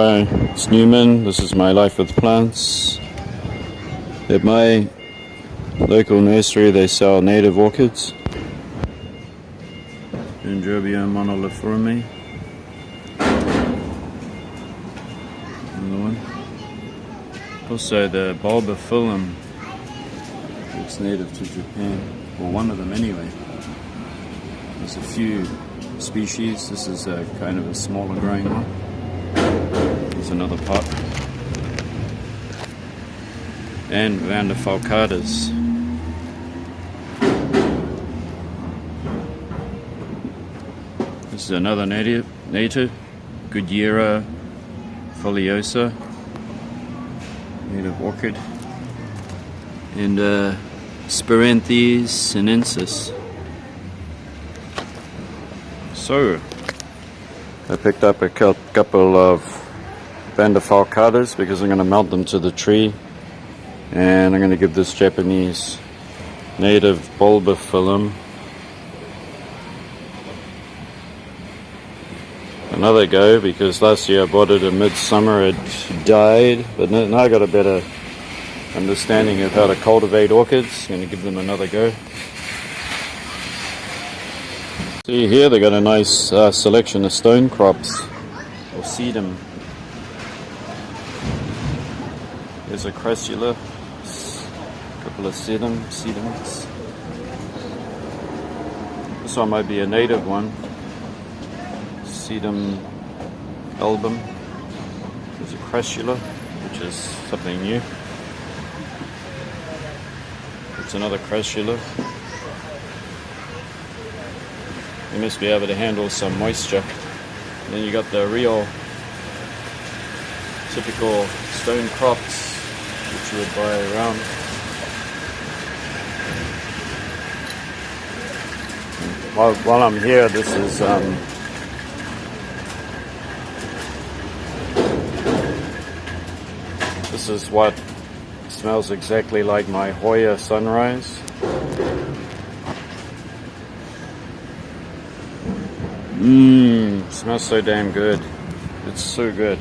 Hi, it's Newman. This is my life with plants. At my local nursery they sell native orchids. Dendrobium monolithiforme. Another one. Also the bulbophyllum. It's native to Japan. Well, one of them anyway. There's a few species. This is a kind of a smaller growing one. There's another pot. And Vanda falcatas. This is another native Goodyeara foliosa, native orchid. And Spiranthes sinensis. So, I picked up a couple of Vanda falcatas because I'm going to mount them to the tree, and I'm going to give this Japanese native bulbophyllum another go, because last year I bought it in midsummer, it died, but now I got a better understanding of how to cultivate orchids. I'm going to give them another go. See here, they got a nice selection of stone crops, or sedum. There's a crassula, a couple of sedums. This one might be a native one. Sedum album. There's a crassula, which is something new. It's another crassula. You must be able to handle some moisture. And then you got the real typical stone crops which you would buy around. While I'm here, this is what smells exactly like my Hoya sunrise. Smells so damn good. It's so good.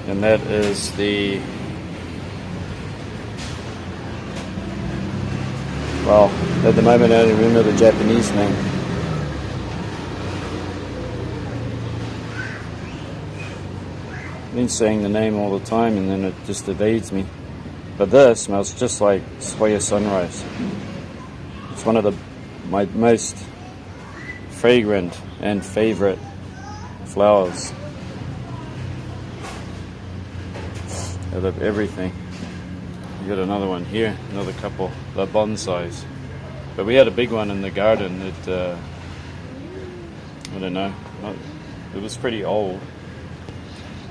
And that is the, well, at the moment I don't remember the Japanese name. I've been saying the name all the time and then it just evades me. But this smells just like Hoya sunrise. It's one of my most fragrant and favorite flowers out of everything. You got another one here, another couple, the bonsais. But we had a big one in the garden that, I don't know, it was pretty old.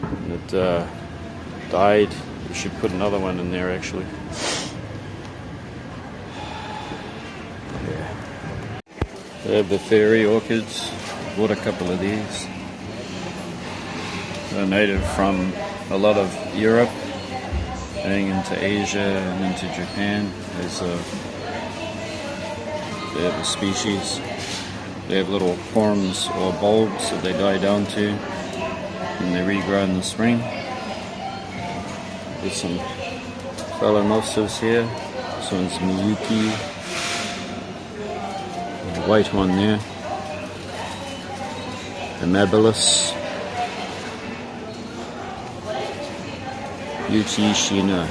And it died. We should put another one in there actually. They have the fairy orchids. Bought a couple of these. They're native from a lot of Europe, going into Asia and into Japan. They have a species. They have little corms or bulbs that they die down to, and they regrow in the spring. There's some phalaenopsis here. This one's Miyuki. The white one there. Amabilis. Beauty Shina.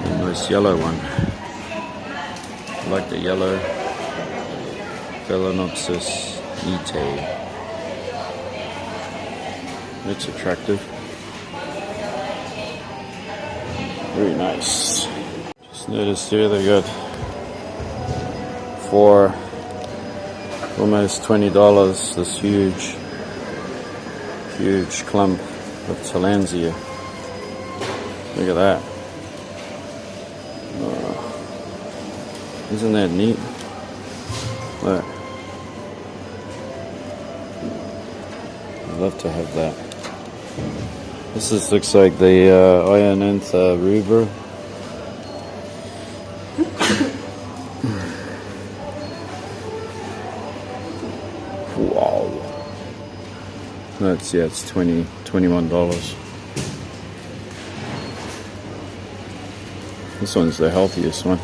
And this yellow one. I like the yellow. Phalaenopsis nitae. That's attractive. Very nice. Just noticed here they got for almost $20 this huge clump of Tillandsia. Look at that. Isn't that neat? Look. I'd love to have that. This looks like the Ionantha rubra. Wow. That's, yeah, it's $21. This one's the healthiest one.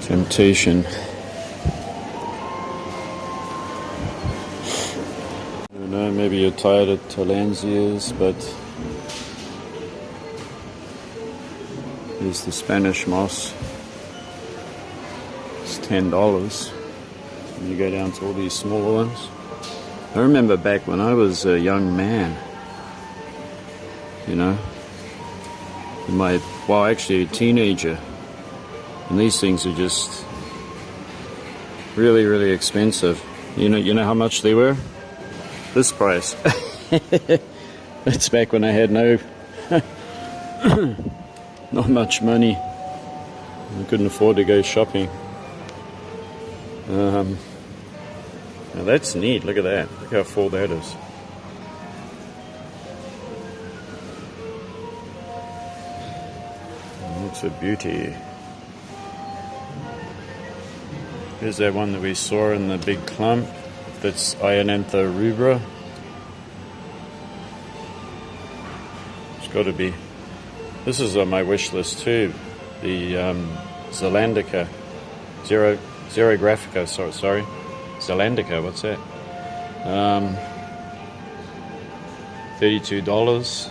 Temptation. I don't know, maybe you're tired of Tillandsias, but here's the Spanish moss. It's $10. And you go down to all these smaller ones. I remember back when I was a young man, you know, actually a teenager, and these things are just really, really expensive. You know how much they were? This price. That's back when I had not much money. I couldn't afford to go shopping. Now that's neat, look at that. Look how full that is. It's a beauty. Here's that one that we saw in the big clump. That's Ionantha rubra. It's got to be. This is on my wish list too. The Zelandica. Xerographica, sorry. Zelandica, what's that? $32.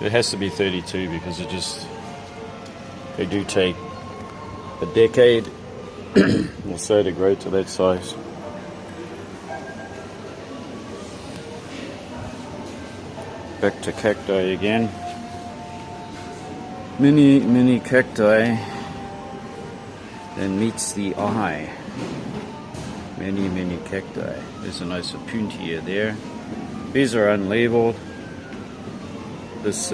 It has to be 32 because they do take a decade or so to grow to that size. Back to cacti again. Many cacti that meets the eye. Many cacti. There's a nice opuntia there. These are unlabeled. This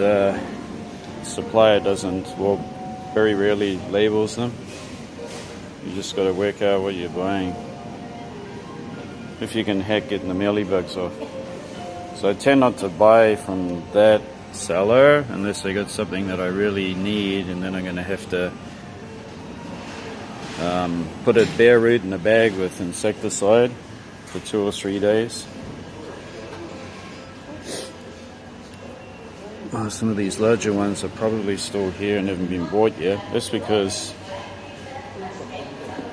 supplier very rarely labels them. You just got to work out what you're buying. If you can heck getting the mealybugs off. So I tend not to buy from that seller unless I got something that I really need, and then I'm going to have to put it bare root in a bag with insecticide for 2 or 3 days. Some of these larger ones are probably still here and haven't been bought yet. That's because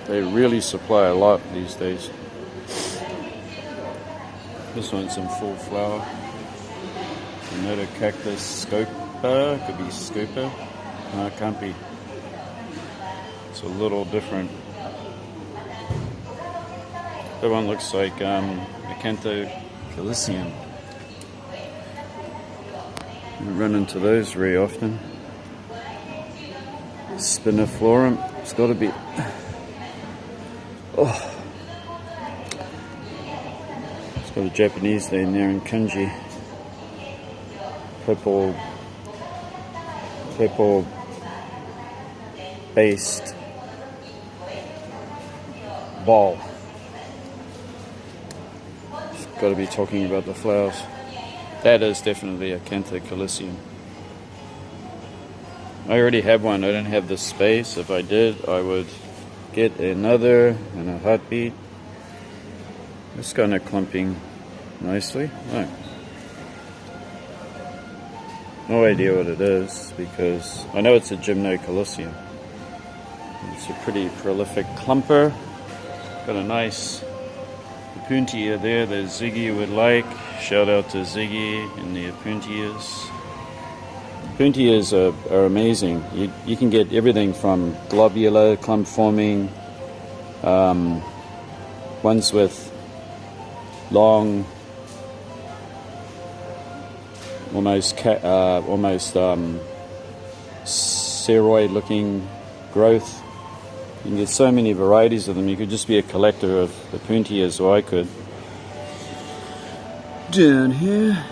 they really supply a lot these days. This one's in full flower. Another cactus scopa, could be scopa. No, it can't be. It's a little different. That one looks like Acanthocalicium. I run into those very often. Spiniflorum, it's got to be. Oh, it's got a Japanese name there in kanji. Purple based ball. Got to be talking about the flowers. That is definitely a Acanthocalicium. I already have one. I don't have the space. If I did, I would get another in a heartbeat. It's kind of clumping nicely. Oh. No idea what it is because I know it's a Gymnocalicium. It's a pretty prolific clumper. Got a nice opuntia there that Ziggy would like. Shout out to Ziggy and the opuntias. Opuntias are amazing. You can get everything from globular, clump forming, ones with long, almost spheroid-looking growth. You can get so many varieties of them. You could just be a collector of opuntias, or I could. Down here,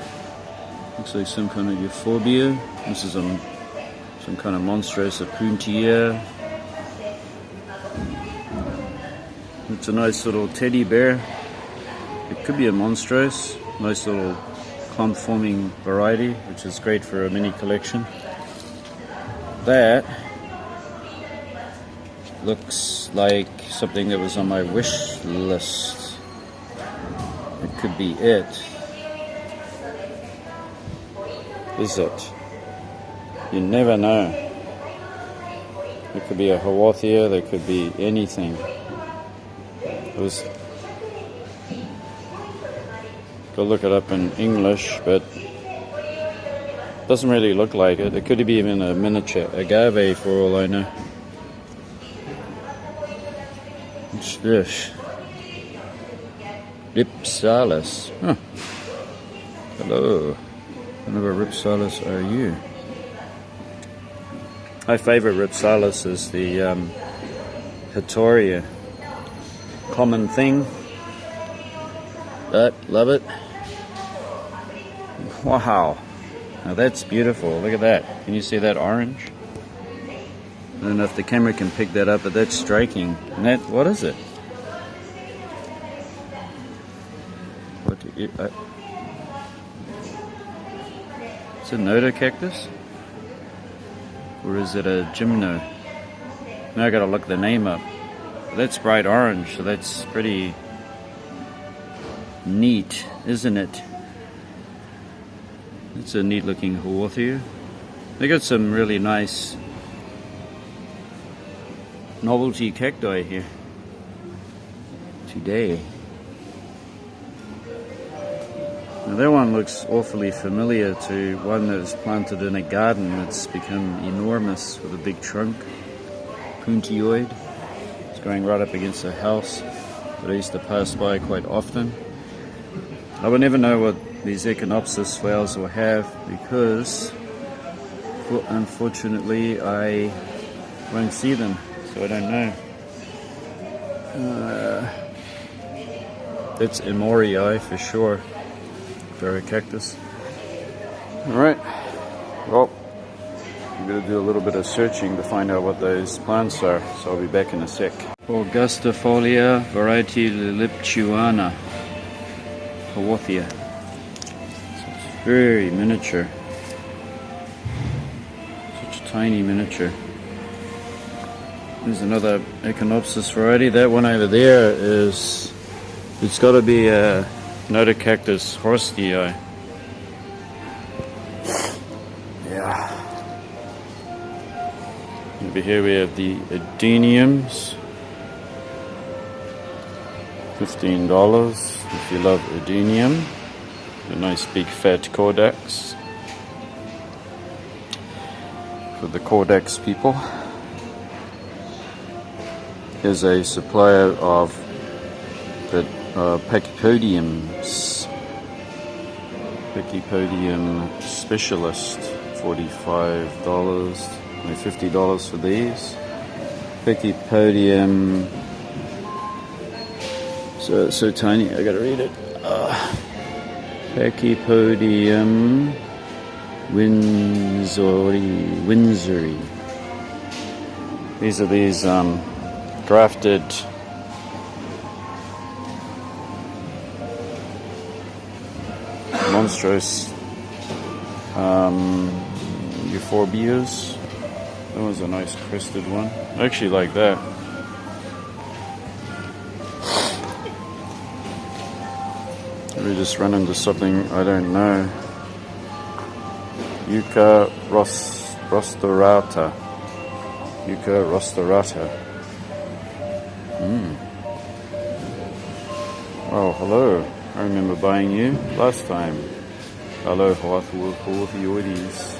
looks like some kind of euphorbia. This is some kind of monstrous opuntia. It's a nice little teddy bear. It could be a monstrous. Nice little clump forming variety, which is great for a mini collection. That looks like something that was on my wish list. It could be it. Is it? You never know. It could be a Hawathia, there could be anything. Go look it up in English, but it doesn't really look like it. It could be even a miniature agave for all I know. What's this? Ripsalis. Huh. Hello. What of a Ripsalis are you? My favorite Ripsalis is the Hatoria. Common thing, but love it. Wow, now that's beautiful. Look at that. Can you see that orange? I don't know if the camera can pick that up, but that's striking. And that, what is it? What do you, it's a Noda cactus? Or is it a gymno? Now I gotta look the name up. That's bright orange, so that's pretty neat, isn't it? It's a neat looking Hawathia. They got some really nice novelty cacti here today. Now that one looks awfully familiar to one that was planted in a garden that's become enormous with a big trunk, puntioid. It's going right up against a house that I used to pass by quite often. I would never know what these Echinopsis flowers will have because unfortunately I won't see them, so I don't know. That's Emorii for sure. Berry cactus. Alright, well, I'm going to do a little bit of searching to find out what those plants are, so I'll be back in a sec. Augustifolia variety Liptuana Hawathia. So it's very miniature. Such a tiny miniature. There's another Echinopsis variety. That one over there is, it's got to be a Notocactus horstii. Yeah. Over here we have the Adeniums. $15 if you love Adenium. A nice big fat Caudax. For the Caudax people. Here's a supplier of the Pachypodiums. Pachypodium Specialist, $45, only $50 for these. Pachypodium, so tiny, I gotta read it. Pachypodium Windsori. These are these grafted monstrous euphorbias. That was a nice crested one. I actually like that. We just run into something I don't know. Yucca rosterata. Yucca rosterata. Oh, hello. I remember buying you last time. Hello, Hawathioides.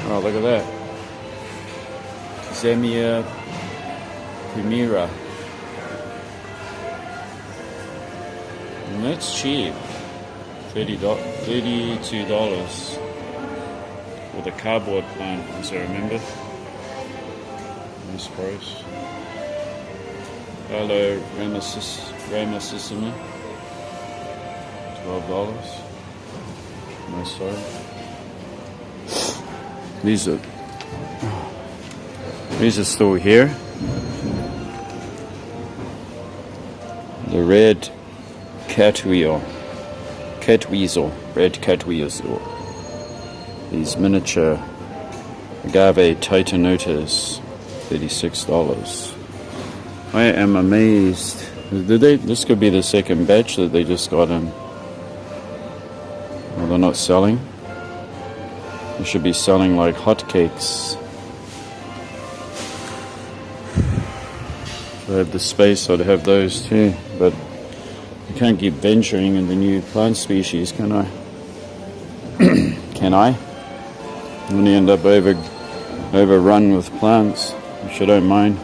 Oh, look at that. Zemia primera. And that's cheap. $32 with a cardboard plant, as I remember. Nice price. Hello, Ramosissima. $12. Nice size. These are still here. The red catweasel, red catweasel. These miniature agave titanotas, $36. I am amazed. This could be the second batch that they just got in. Well, they're not selling. They should be selling like hotcakes. If I have the space, I'd have those too. But I can't keep venturing into new plant species, can I? Can I? I'm going to end up overrun with plants, which I don't mind.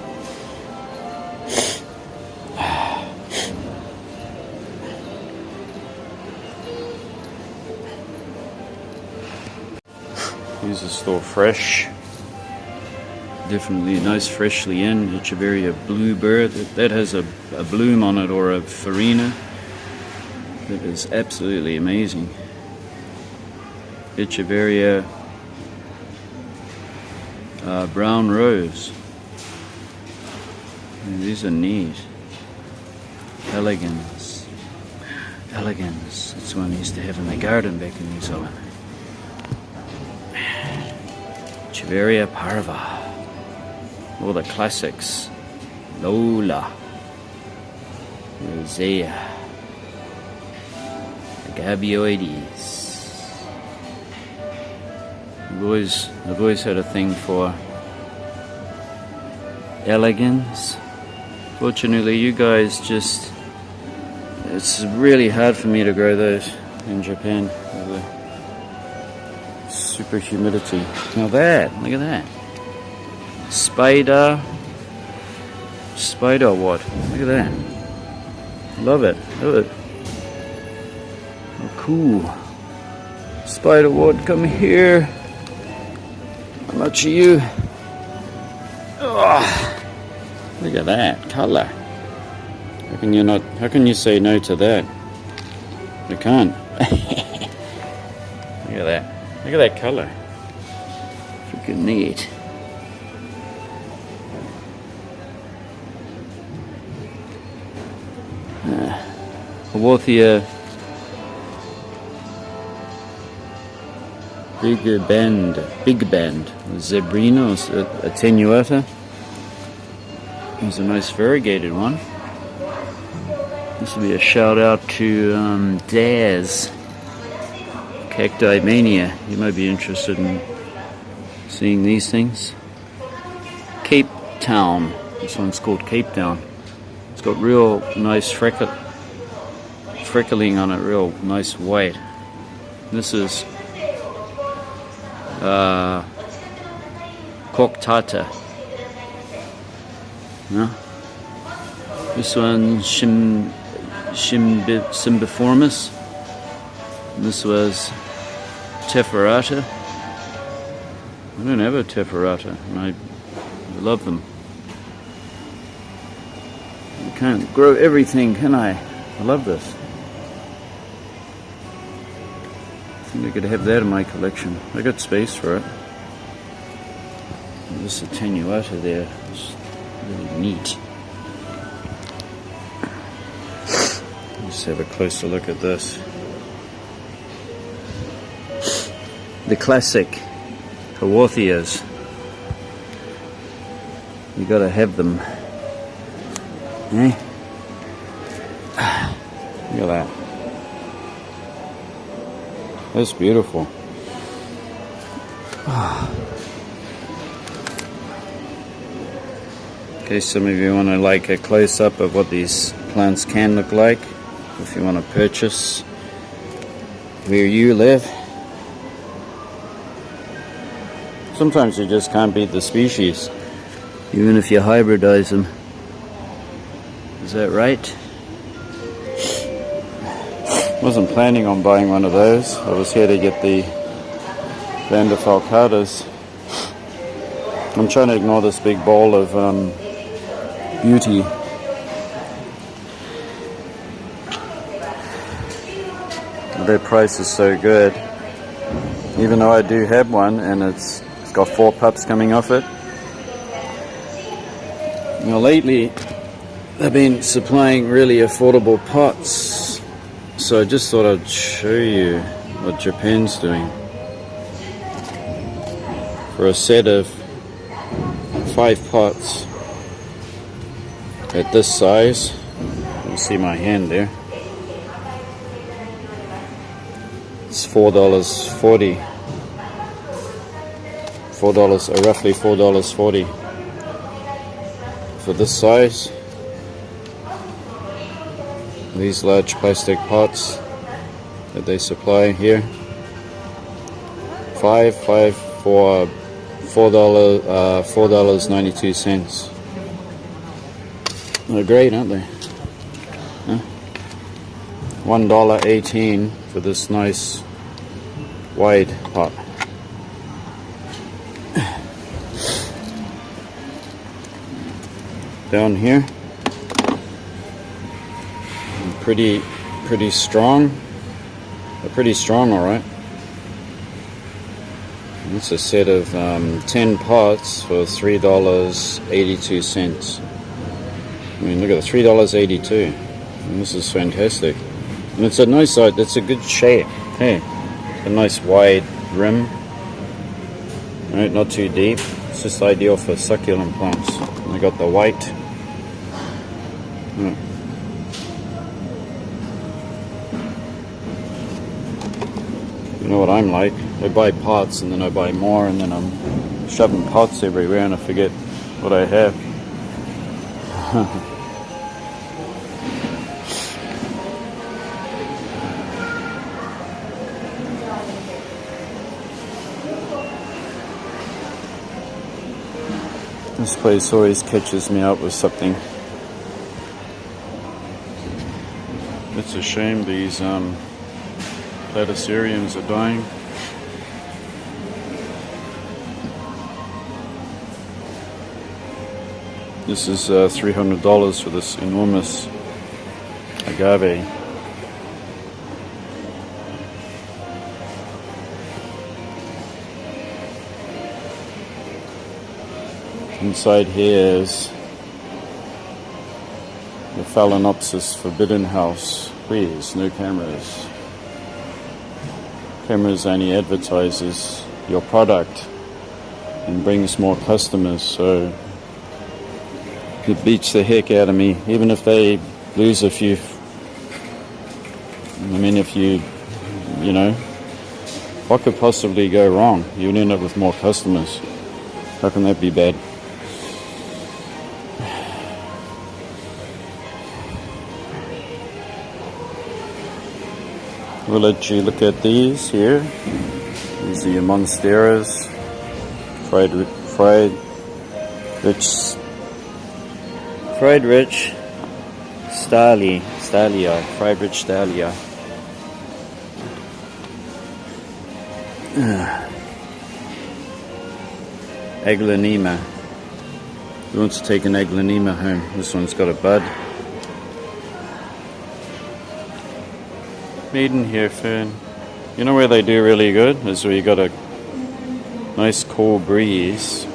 These are still fresh. Definitely nice freshly in. Echeveria bluebird. That has a bloom on it, or a farina. That is absolutely amazing. Echeveria brown rose. And these are neat. Elegans. Elegans. That's one I used to have in the garden back in New Zealand. Echeveria parva. All the classics. Lola. Rosea. Gabioides. I've always had a thing for elegans. Fortunately, you guys just... It's really hard for me to grow those in Japan with the super humidity. Now that, look at that. Spider what? Look at that. Love it. Love it. Oh, cool. Spider what? Come here. How much are you? Oh, look at that color. How can you say no to that? You can't. Look at that. Look at that color. Freaking neat. Haworthia Big Band, Zebrina attenuata. There's a nice variegated one. This will be a shout out to Daz, Cacti Mania. You might be interested in seeing these things. Cape Town. This one's called Cape Town. It's got real nice freckling on it, real nice white. This is Falcata. No? This one Cymbiformis. This was Tephorata. I don't have a Tephorata, and I love them. You can't grow everything, can I? I love this. I think I could have that in my collection. I got space for it. And this attenuata there is really neat. Let's have a closer look at this. The classic Haworthias. You gotta have them. Eh? Look at that. That's beautiful. In case some of you want to like a close-up of what these plants can look like, if you want to purchase where you live. Sometimes you just can't beat the species, even if you hybridize them. Is that right? Wasn't planning on buying one of those. I was here to get the Vanda falcatas. I'm trying to ignore this big bowl of beauty. Their price is so good. Even though I do have one and it's got 4 pups coming off it. You know, lately they've been supplying really affordable pots. So I just thought I'd show you what Japan's doing. For a set of 5 pots at this size. You can see my hand there. It's $4.40. Roughly $4.40 for this size. These large plastic pots that they supply here. Five for $4.92. They're great, aren't they? Huh? $1.18 for this nice wide pot. Down here, pretty strong. They're pretty strong, all right. It's a set of 10 pots for $3.82. I mean, look at it, $3.82. And this is fantastic. And it's a nice size. It's a good shape. Hey, a nice wide rim. Right, not too deep. It's just ideal for succulent plants. And I got the white. You know what I'm like. I buy pots and then I buy more and then I'm shoving pots everywhere and I forget what I have. This place always catches me out with something. It's a shame these platyceriums are dying. This is $300 for this enormous agave. Inside here is the Phalaenopsis forbidden house. Please, no cameras. Cameras only advertises your product and brings more customers, so it beats the heck out of me, even if they lose a few. I mean, if you know, what could possibly go wrong? You'd end up with more customers. How can that be bad? We'll let you look at these here. These are your monsteras, fried rich Thalia. Aglaonema. Who wants to take an aglaonema home? This one's got a bud. Maidenhair fern. You know where they do really good? Is where you got a nice cool breeze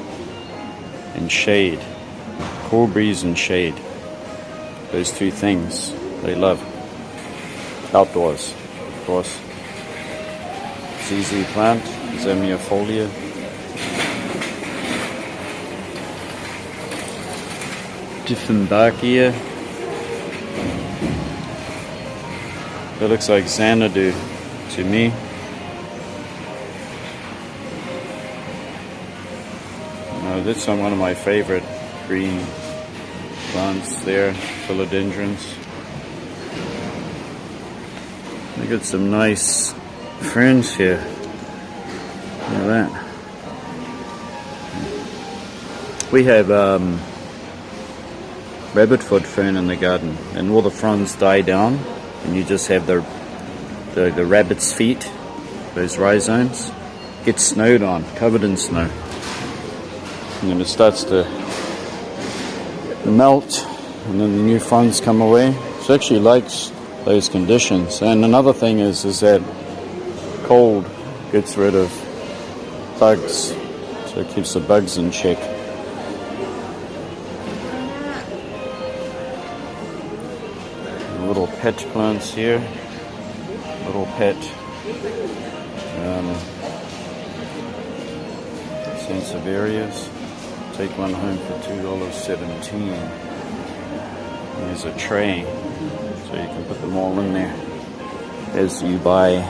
and shade. Cool breeze and shade. Those two things they love. Outdoors, of course. ZZ plant, Zamiafolia. Dieffenbachia. That looks like Xanadu to me. That's one of my favorite green plants there, philodendrons. I got some nice ferns here. Look at that. We have rabbitfoot fern in the garden, and all the fronds die down, and you just have the rabbit's feet, those rhizomes, get snowed on, covered in snow. And then it starts to melt, and then the new fronds come away. It actually likes those conditions. And another thing is that cold gets rid of bugs, so it keeps the bugs in check. Little pet plants here, little pet sansevierias. Take one home for $2.17. There's a tray, so you can put them all in there as you buy.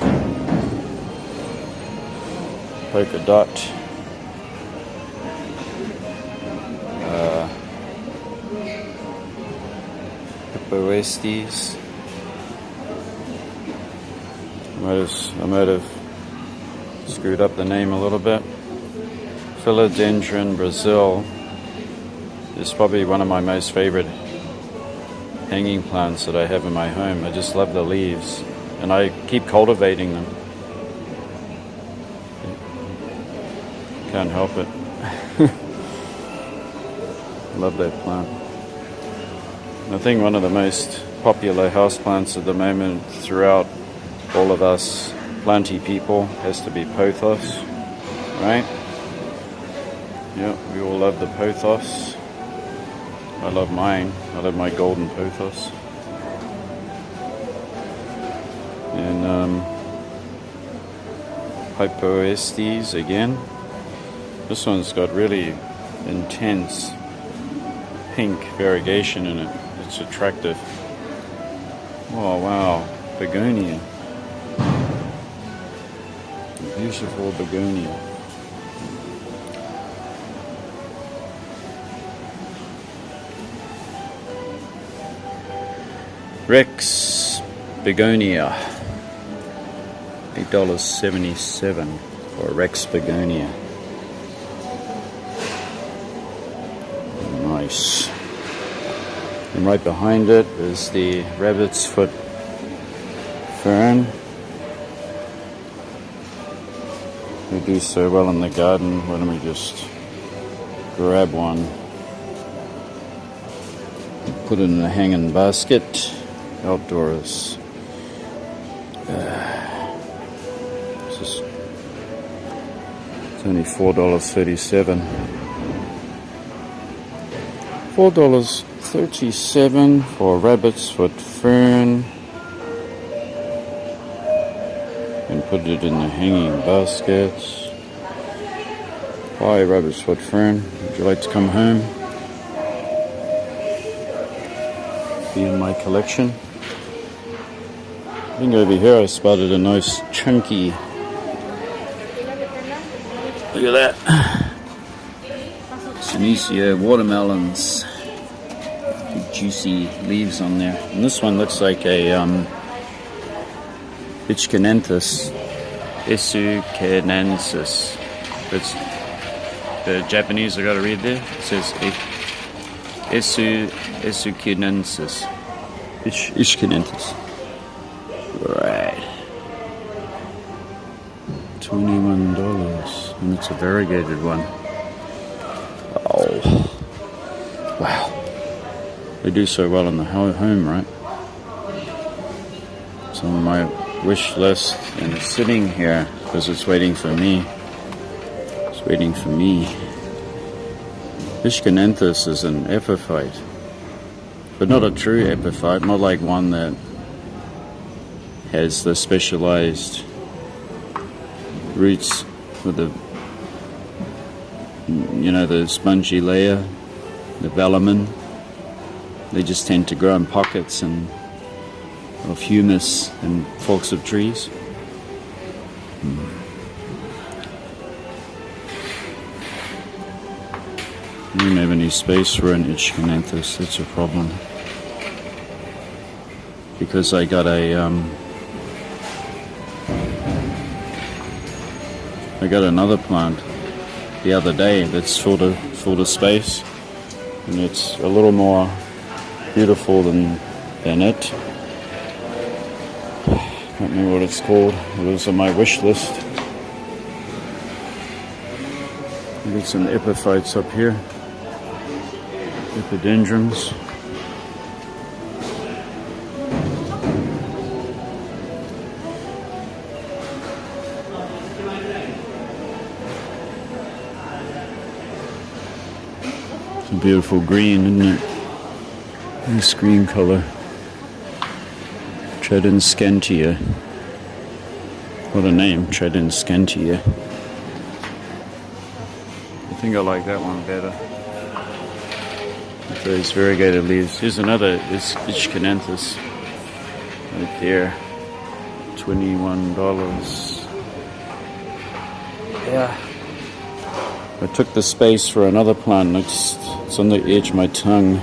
Polka dot. Hippoestes. I might have screwed up the name a little bit. Philodendron Brazil is probably one of my most favorite hanging plants that I have in my home. I just love the leaves, and I keep cultivating them. Can't help it. Love that plant. I think one of the most popular houseplants at the moment throughout all of us planty people has to be pothos, right? Yeah, we all love the pothos. I love mine. I love my golden pothos. And Hypoestes again. This one's got really intense pink variegation in it. It's attractive. Oh wow, begonia. Beautiful begonia. Rex begonia. $8.77 for Rex begonia. Nice. And right behind it is the rabbit's foot fern. They do so well in the garden. Why don't we just grab one, put it in a hanging basket outdoors. It's only $4.37. $4.37 for rabbit's foot fern. And put it in the hanging basket. Hi, rabbit's foot fern. Would you like to come home? Be in my collection. I think over here I spotted a nice chunky. Look at that. Senecio watermelons. Big juicy leaves on there. And this one looks like a Ichcanensis. Isucanensis. It's the Japanese I gotta read there. It says Isucanensis. Ichcanensis. Right. $21. And it's a variegated one. Oh. Wow. They do so well in the home, right? It's on my wish list, and it's sitting here because it's waiting for me. It's waiting for me. Ichcanensis is an epiphyte, but not a true epiphyte, not like one that has the specialized roots with the, the spongy layer, the velamen. They just tend to grow in pockets of humus and forks of trees. I don't have any space for an Ichcanensis. That's a problem. Because I got another plant the other day that's full of space, and it's a little more beautiful than it. Can't remember what it's called. It was on my wish list. We've got some epiphytes up here. Epidendrums. It's a beautiful green, isn't it? Nice green color. Tradescantia. What a name, Tradescantia. think I like that one better. With those variegated leaves. Here's another Ischcananthus right there. $21. Yeah. I took the space for another plant. It's on the edge of my tongue.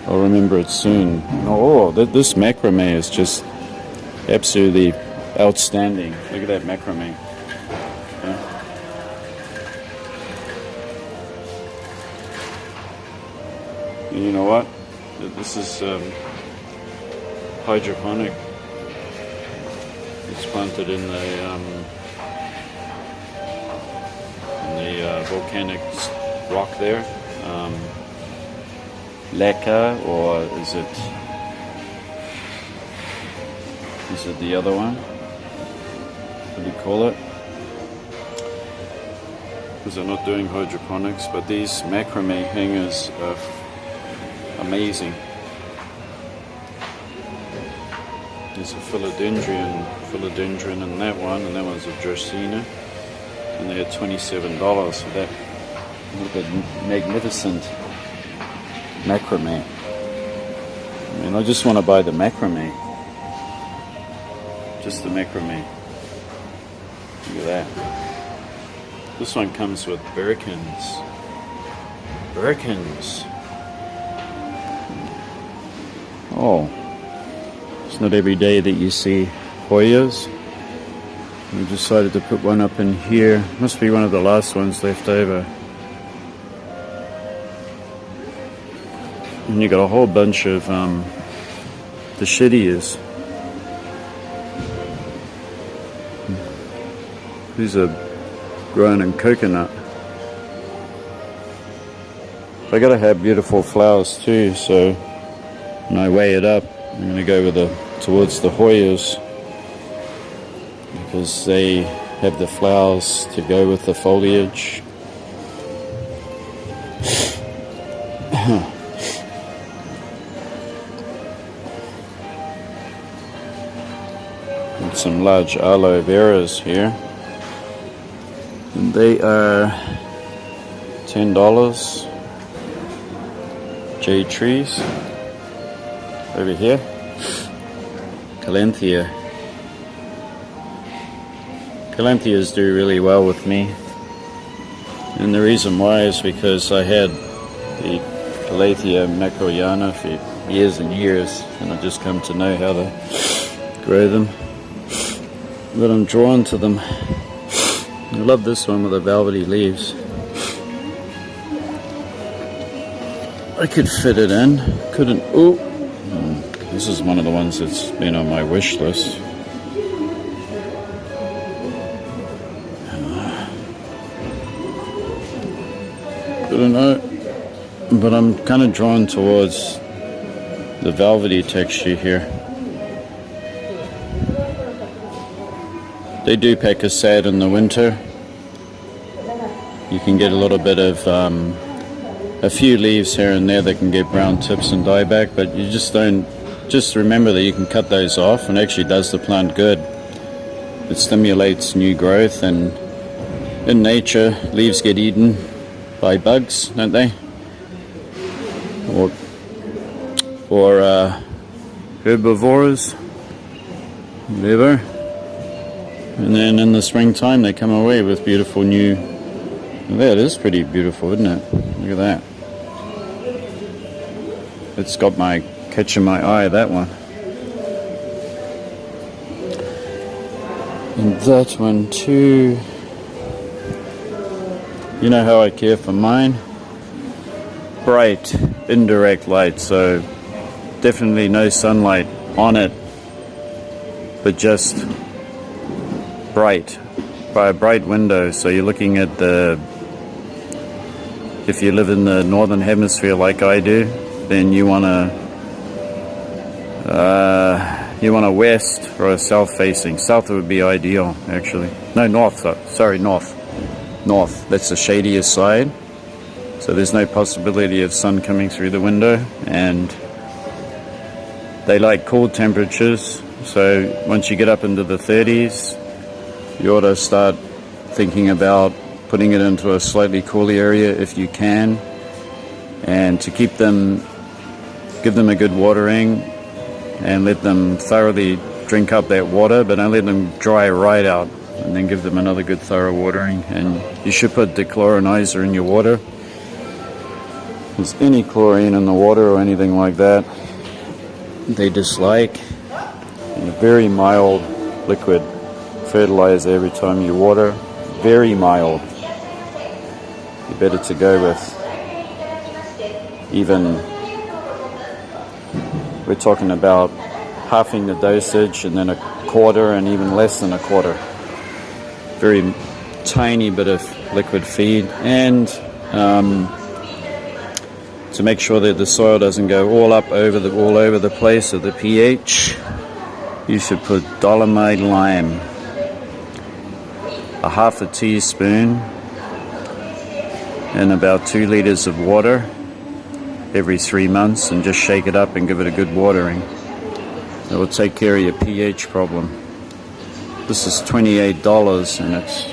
I'll remember it soon. Oh, this macrame is just absolutely outstanding. Look at that macrame. Yeah. And you know what? This is hydroponic. It's planted in the volcanic rock there. Lacquer, or is it the other one? What do you call it? Because I'm not doing hydroponics, but these macrame hangers are amazing. There's a philodendron in that one, and that one's a Dracaena, and they're $27 for that. Look at magnificent macrame. I mean, I just want to buy the macrame. Just the macrame. Look at that. This one comes with birkins. Oh, it's not every day that you see Hoyas. We decided to put one up in here. Must be one of the last ones left over. And you got a whole bunch of the shittiers. These are grown in coconut. I gotta have beautiful flowers too, so when I weigh it up, I'm gonna go with towards the Hoyas, because they have the flowers to go with the foliage. And some large aloe veras here. And they are $10. Jade trees over here. Calanthias do really well with me, and the reason why is because I had the Calathea macroiana for years and years, and I just come to know how to grow them. But I'm drawn to them. I love this one with the velvety leaves. I could fit it in, couldn't. Oh, this is one of the ones that's been on my wish list. I don't know, but I'm kind of drawn towards the velvety texture here. They do pack a sad in the winter. You can get a little bit of a few leaves here and there that can get brown tips and die back, but you just remember that you can cut those off, and actually does the plant good. It stimulates new growth, and in nature leaves get eaten by bugs, don't they? Or herbivores, whatever. And then in the springtime they come away with beautiful new. Well, that is pretty beautiful, isn't it? Look at that. It's got my catching my eye, that one. And that one too. You know how I care for mine? Bright, indirect light, so definitely no sunlight on it, but just bright, by a bright window. So you're looking at if you live in the northern hemisphere like I do, then you want a west or a south facing. South would be ideal, actually. No, north, sorry, north. North, that's the shadiest side. So there's no possibility of sun coming through the window, and they like cool temperatures. So once you get up into the 30s, you ought to start thinking about putting it into a slightly cooler area if you can, and to keep them, give them a good watering and let them thoroughly drink up that water, but don't let them dry right out, and then give them another good thorough watering. And you should put dechlorinizer in your water. If there's any chlorine in the water or anything like that they dislike, and a very mild liquid fertilizer every time you water, very mild. You're better to go with even, we're talking about halving the dosage and then a quarter and even less than a quarter. Very tiny bit of liquid feed, and to make sure that the soil doesn't go all over the place of the pH, you should put dolomite lime, a half a teaspoon in about 2 liters of water every 3 months, and just shake it up and give it a good watering. It will take care of your pH problem. This is $28 and it's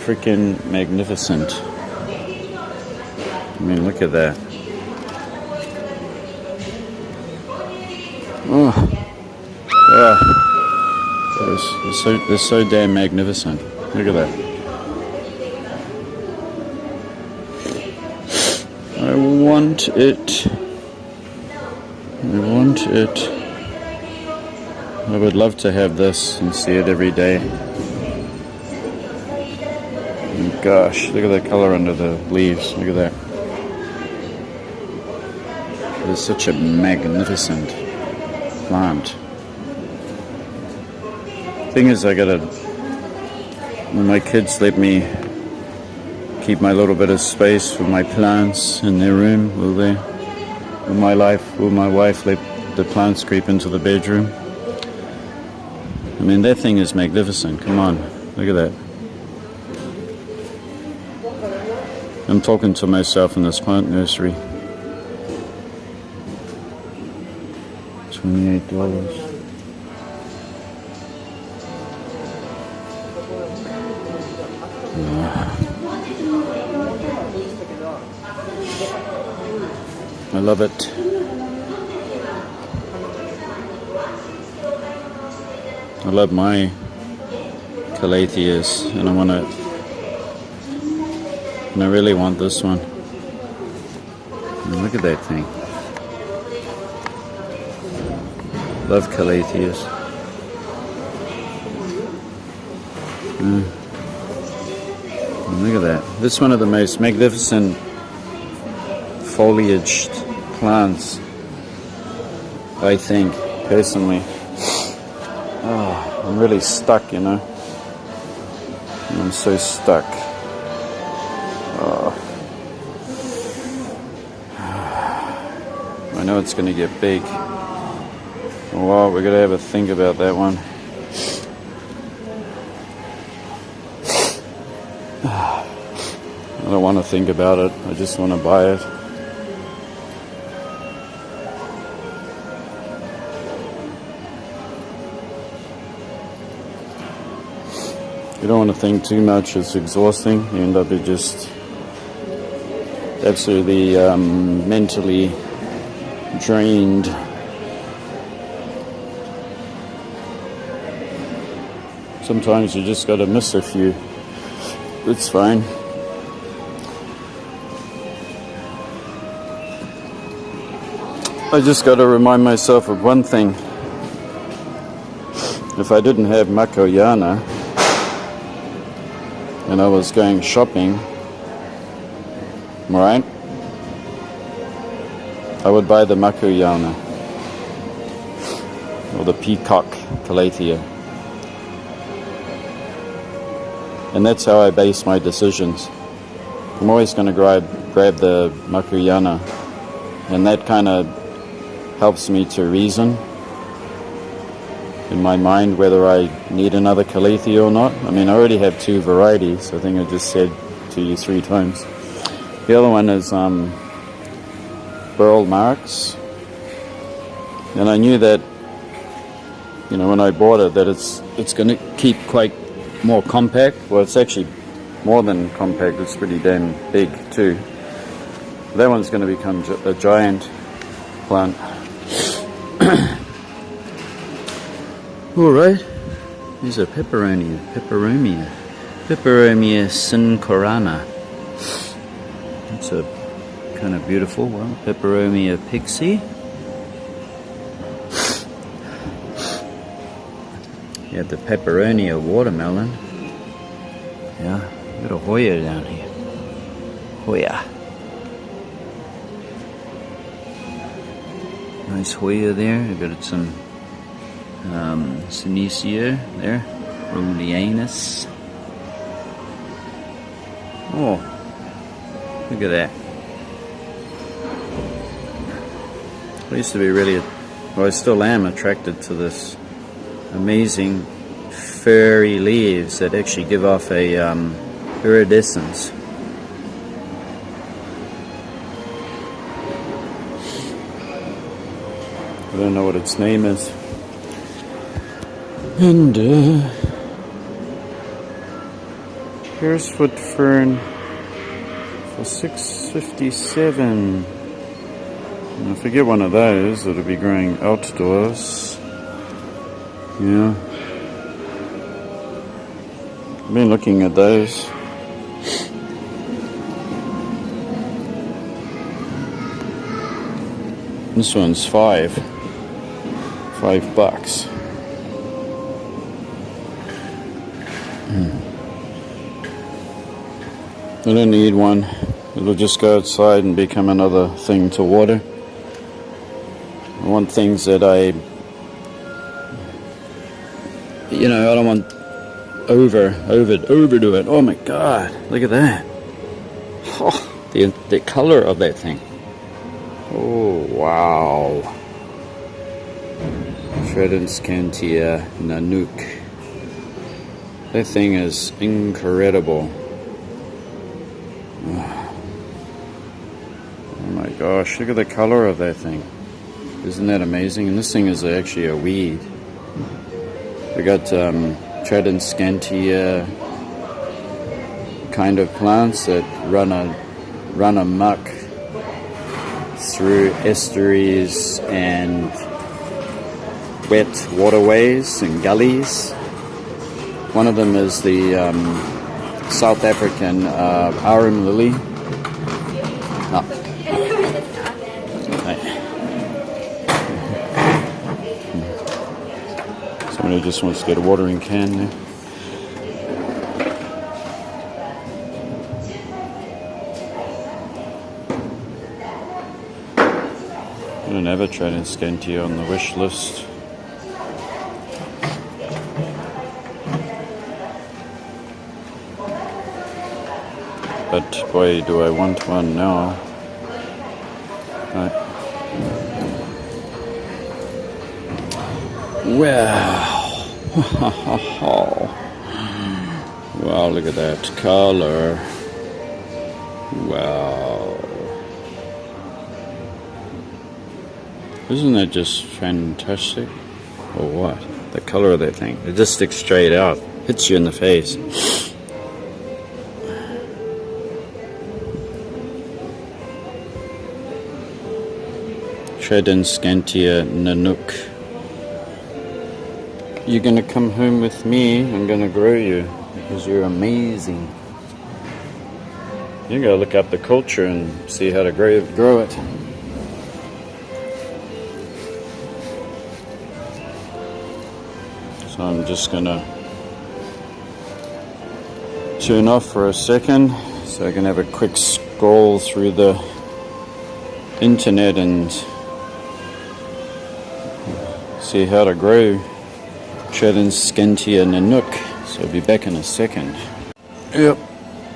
freaking magnificent. I mean, look at that. Oh, they're so damn magnificent. Look at that. I want it. I want it. I would love to have this and see it every day. And gosh, look at that color under the leaves. Look at that. It is such a magnificent plant. Thing is, when my kids let me keep my little bit of space for my plants in their room, will my wife let the plants creep into the bedroom? I mean, that thing is magnificent. Come on, look at that. I'm talking to myself in this plant nursery. $28. I love it. I love my calatheas, and I really want this one. And look at that thing. Love calatheas. And look at that. This is one of the most magnificent foliaged plants, I think, personally. Oh, I'm really stuck, you know. I'm so stuck. Oh. I know it's going to get big. Well, we're going to have a think about that one. I don't want to think about it. I just want to buy it. You don't want to think too much. It's exhausting. You end up just absolutely mentally drained. Sometimes you just got to miss a few. It's fine. I just got to remind myself of one thing. If I didn't have Makoyana and I was going shopping, right, I would buy the Makoyana or the peacock calathea. And that's how I base my decisions. I'm always going to grab the Makoyana, and that kind of helps me to reason in my mind whether I need another calathea or not. I mean, I already have 2 varieties. I think I just said to you 3 times. The other one is Burl Marks, and I knew that, you know, when I bought it, that it's going to keep quite more compact. Well, it's actually more than compact, it's pretty damn big too. That one's going to become a giant plant. Alright, here's a peperomia syncorana. It's a kind of beautiful one, peperomia pixie. You have the peperonia watermelon. Yeah, got a Hoya down here. Hoya. Nice Hoya there. I've got some Senecio there. Rolianus. Oh, look at that. I used to be really, well, I still am attracted to this amazing furry leaves that actually give off a iridescence. I don't know what its name is. And here's foot fern for $6.57. And if I get one of those, it'll be growing outdoors. Yeah. I've been looking at those. This one's $5. I don't need one. It'll just go outside and become another thing to water. I want things that I don't want overdo it. Oh my God, look at that. Oh, the color of that thing. Oh, wow. Tradescantia Nanook. That thing is incredible. Oh my gosh, look at the color of that thing. Isn't that amazing? And this thing is actually a weed. We got Tradescantia kind of plants that run amok through estuaries and wet waterways and gullies. One of them is the South African arum lily. Oh. Somebody just wants to get a watering can there. I don't have a Tradescantia on the wish list. But boy, do I want one now. Wow. Wow, look at that color. Wow. Isn't that just fantastic? Or what? The color of that thing. It just sticks straight out. Hits you in the face. Tradescantia Nanook. You're gonna come home with me. I'm gonna grow you because you're amazing. You gotta look up the culture and see how to grow it. So I'm just gonna turn off for a second so I can have a quick scroll through the internet and see how to grow Tradescantia Nanook. So I'll be back in a second. Yep,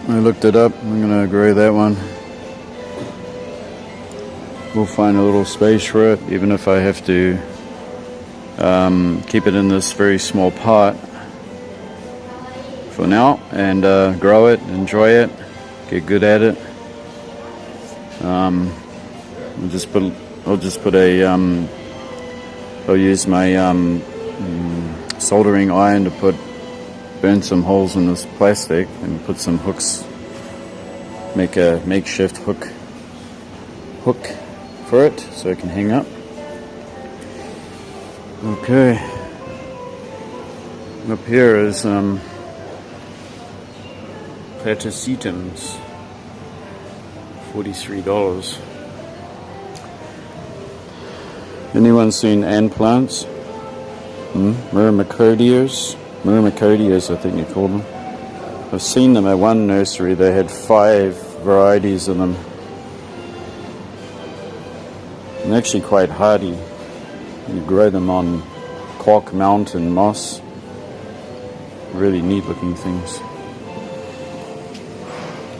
I looked it up. I'm gonna grow that one. We'll find a little space for it, even if I have to keep it in this very small pot for now, and grow it, enjoy it, get good at it. I'll use my soldering iron to put burn some holes in this plastic and put some hooks, make a makeshift hook for it so it can hang up. Okay, up here is Platycetums, $43. Anyone seen ant plants? Myrmecodias, I think you call them. I've seen them at one nursery. They had 5 varieties of them. And they're actually quite hardy. You grow them on cork mountain moss. Really neat looking things.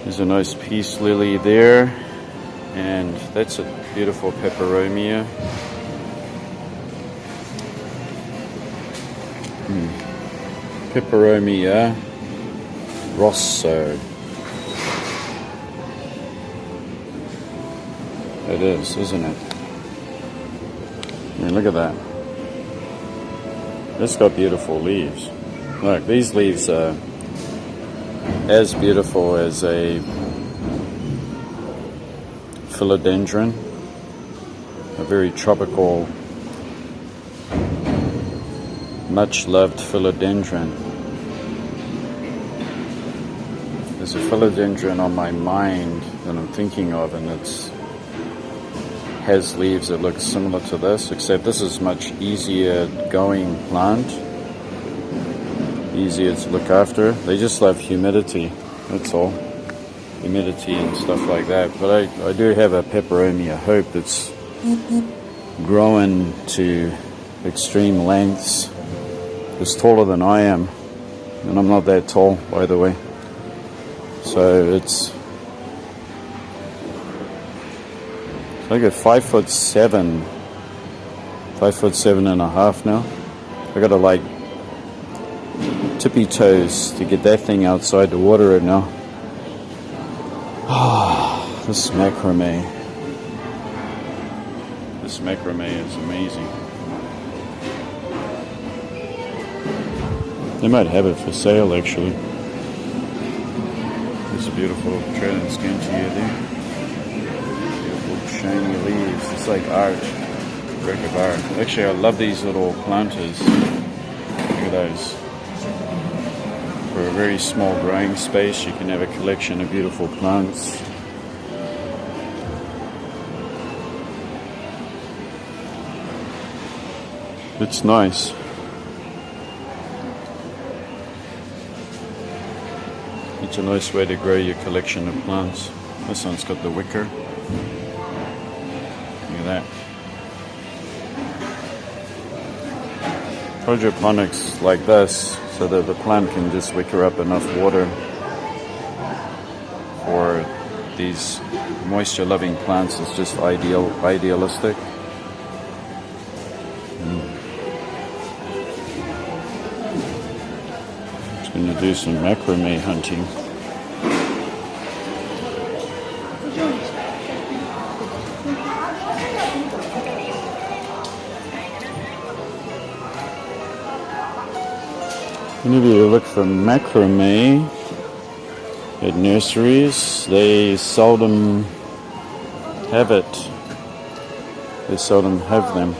There's a nice peace lily there, and that's a beautiful peperomia. Peperomia rosso. It is, isn't it? I mean, look at that. It's got beautiful leaves. Look, these leaves are as beautiful as a philodendron, a very tropical, much loved philodendron. There's a philodendron on my mind that I'm thinking of, and it's has leaves that look similar to this, except this is much easier going plant, easier to look after. They just love humidity, that's all. Humidity and stuff like that. But I do have a peperomia hope that's growing to extreme lengths. It's taller than I am, and I'm not that tall, by the way. So it's like a 5'7", 5'7.5" now. I gotta like tippy toes to get that thing outside to water it now. Ah, this macrame. This macrame is amazing. They might have it for sale actually. There's a beautiful trailing scantia there. Shiny leaves. It's like art, work of art. Actually, I love these little planters. Look at those. For a very small growing space, you can have a collection of beautiful plants. It's nice. It's a nice way to grow your collection of plants. This one's got the wicker. Look at that. Hydroponics like this, so that the plant can just wicker up enough water for these moisture-loving plants. It's just idealistic. Just going to do some macrame hunting. Whenever you look for macrame at nurseries, they seldom have it. They seldom have them.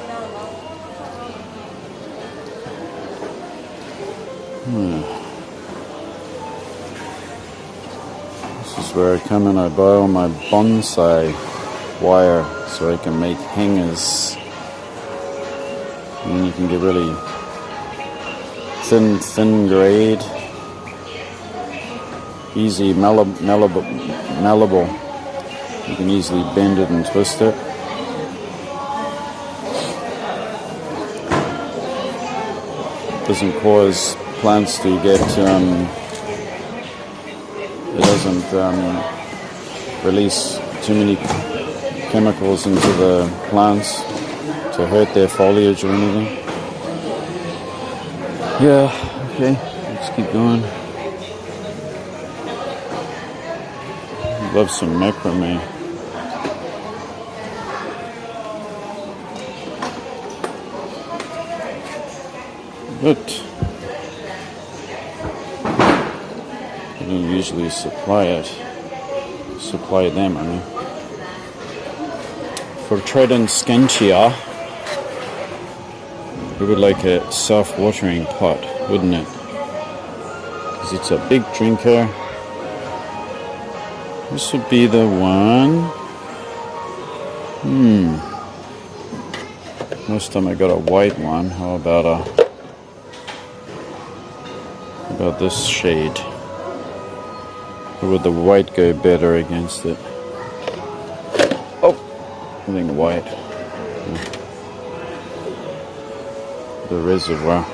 This is where I come and I buy all my bonsai wire so I can make hangers. And then you can get really thin grade, easy malleable. You can easily bend it and twist it. Doesn't cause plants to get, it doesn't release too many chemicals into the plants to hurt their foliage or anything. Yeah, okay, let's keep going. Love some macrame. But don't usually supply them, I mean. For Trident Scantia, we would like a self-watering pot, wouldn't it? Because it's a big drinker. This would be the one. Most time I got a white one. How about this shade? Or would the white go better against it? Oh, I think white. The reservoir.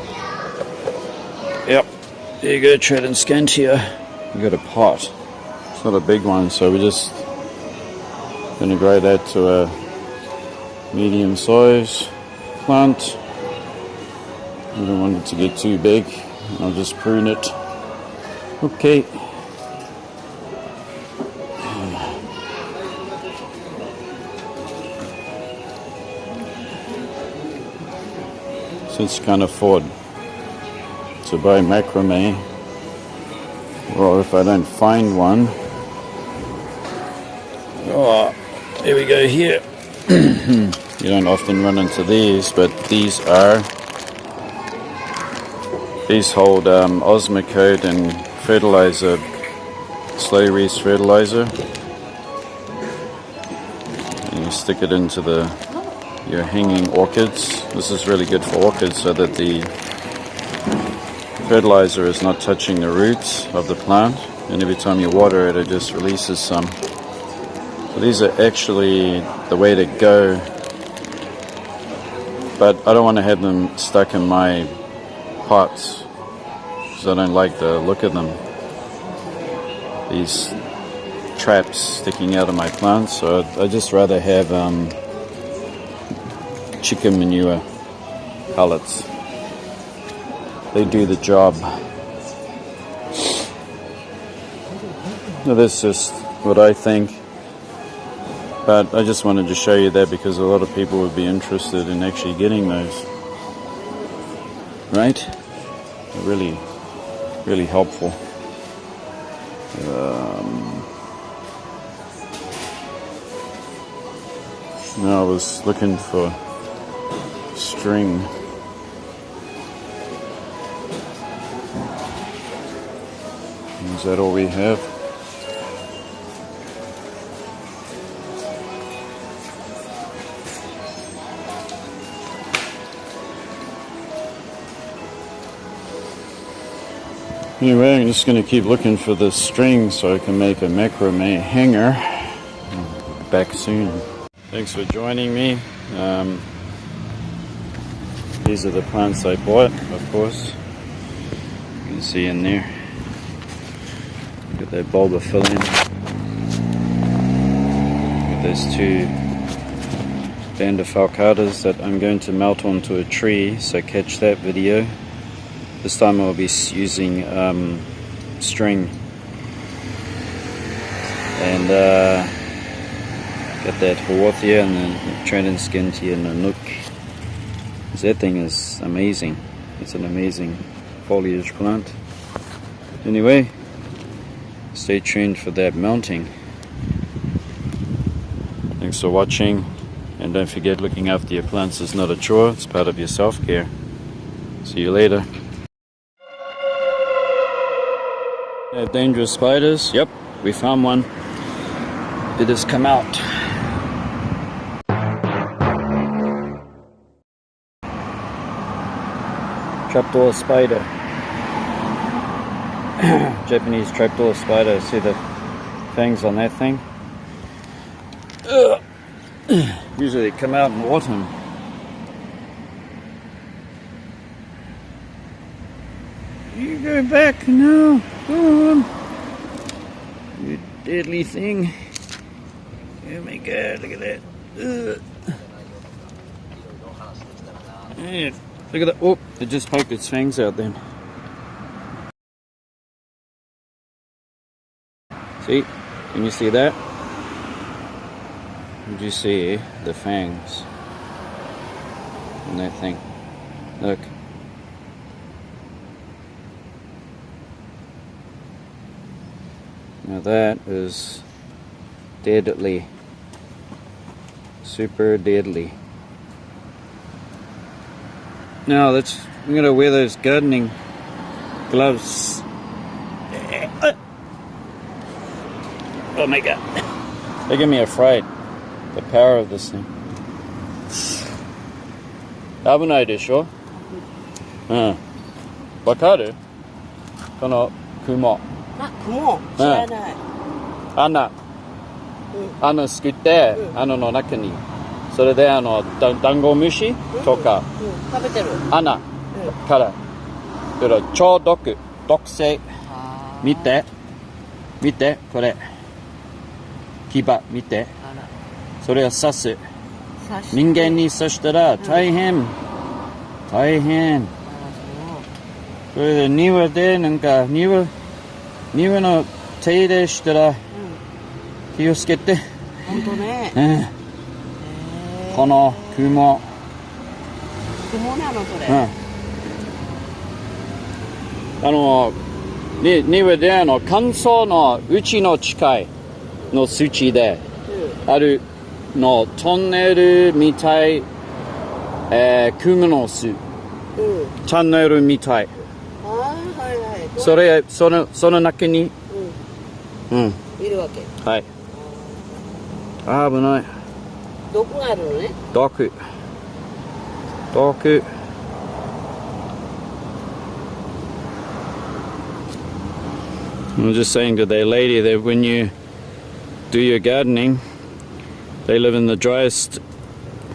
Yep, there you go, Trident Scantia. You got a pot. It's not a big one, so we're just going to grow that to a medium size plant. We don't want it to get too big. I'll just prune it. Okay. Since I can't afford to buy macrame, or if I don't find one, oh, here we go here. You don't often run into these, but these hold Osmocote and fertilizer, slow release fertilizer, and you stick it into your hanging orchids. This is really good for orchids so that the fertilizer is not touching the roots of the plant, and every time you water it, it just releases some. So these are actually the way to go, but I don't want to have them stuck in my pots because I don't like the look of them. These traps sticking out of my plants, so I just rather have chicken manure pellets. They do the job. Now that's just what I think, but I just wanted to show you that because a lot of people would be interested in actually getting those. Right? Really, really helpful. Now I was looking for string. Is that all we have? Anyway, I'm just going to keep looking for the string so I can make a macrame hanger. Back soon. Thanks for joining me. These are the plants I bought, of course. You can see in there. Got that bulba filling. Got those two Vanda falcatas that I'm going to melt onto a tree, so catch that video. This time I'll be using string. And got that Haworthia and the Trident Scantia and the Nook. That thing is amazing. It's an amazing foliage plant. Anyway, stay tuned for that mounting. Thanks for watching, and don't forget, looking after your plants is not a chore, it's part of your self-care. See you later. Dangerous spiders. Yep, we found one. It has come out. Trapdoor spider. Japanese trapdoor spider. See the fangs on that thing? Usually they come out in autumn. You go back now. Go on. You deadly thing. Oh my god, look at that. Yeah, look at that. Oh, it just poked its fangs out then. See? Can you see that? Did you see the fangs on that thing? Look. Now that is deadly. Super deadly. Now I'm gonna wear those gardening gloves. Oh my god. They get me afraid. The power of this thing. 危ないでしょ？うん。わかる？この雲。あ、雲。知らない。穴作って、穴の中に。それでダンゴムシとか。食べてる。穴から。だから超毒性。見て、これ。牙見て。それを刺す。人間に刺したら大変。それで庭でなんか庭の手入れしたら気をつけて。本当ね。この雲なのそれ。庭で乾燥のうちの近いの数値であるのトンネルみたい、雲の巣、チャンネルみたい。その中に、いるわけ。はい。危ない。毒があるのね。毒。I'm just saying to that lady that when you do your gardening, they live in the driest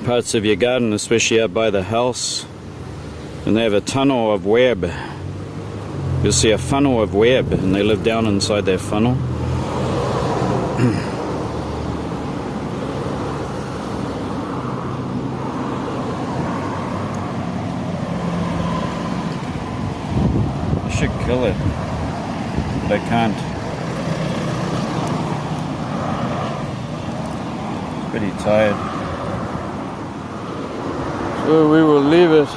parts of your garden, especially out by the house, and they have a tunnel of web. You'll see a funnel of web, and they live down inside that funnel. I should kill it, but I can't. Pretty tired. So we will leave it.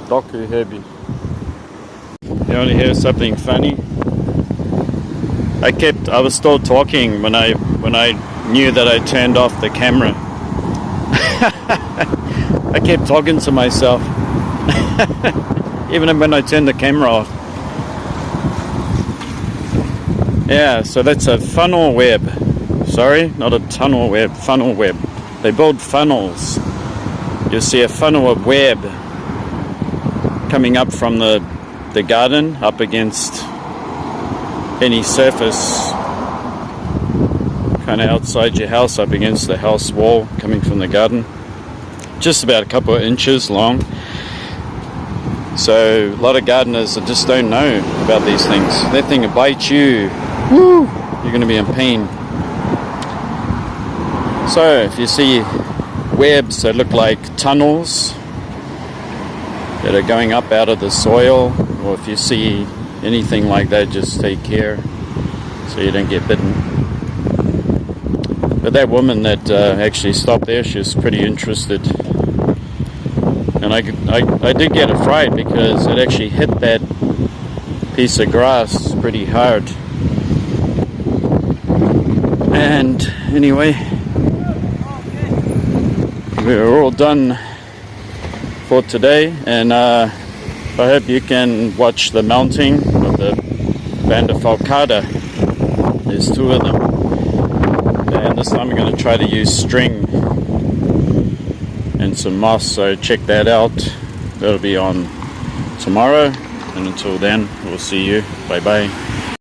Doku heavy. You want to hear something funny? I was still talking when I knew that I turned off the camera. I kept talking to myself. Even when I turned the camera off. Yeah, so that's a funnel web. Sorry, not a tunnel web, funnel web. They build funnels. You'll see a funnel of web coming up from the garden up against any surface kind of outside your house, up against the house wall coming from the garden. Just about a couple of inches long. So a lot of gardeners just don't know about these things. That thing will bite you. Woo! You're going to be in pain. So if you see webs that look like tunnels that are going up out of the soil, or if you see anything like that, just take care so you don't get bitten. But that woman that actually stopped there, she was pretty interested. And I did get afraid because it actually hit that piece of grass pretty hard. And anyway, we're all done for today, and I hope you can watch the mounting of the Vanda falcata. There's two of them, and this time I'm going to try to use string and some moss, so check that out. That'll be on tomorrow, and until then, we'll see you. Bye bye.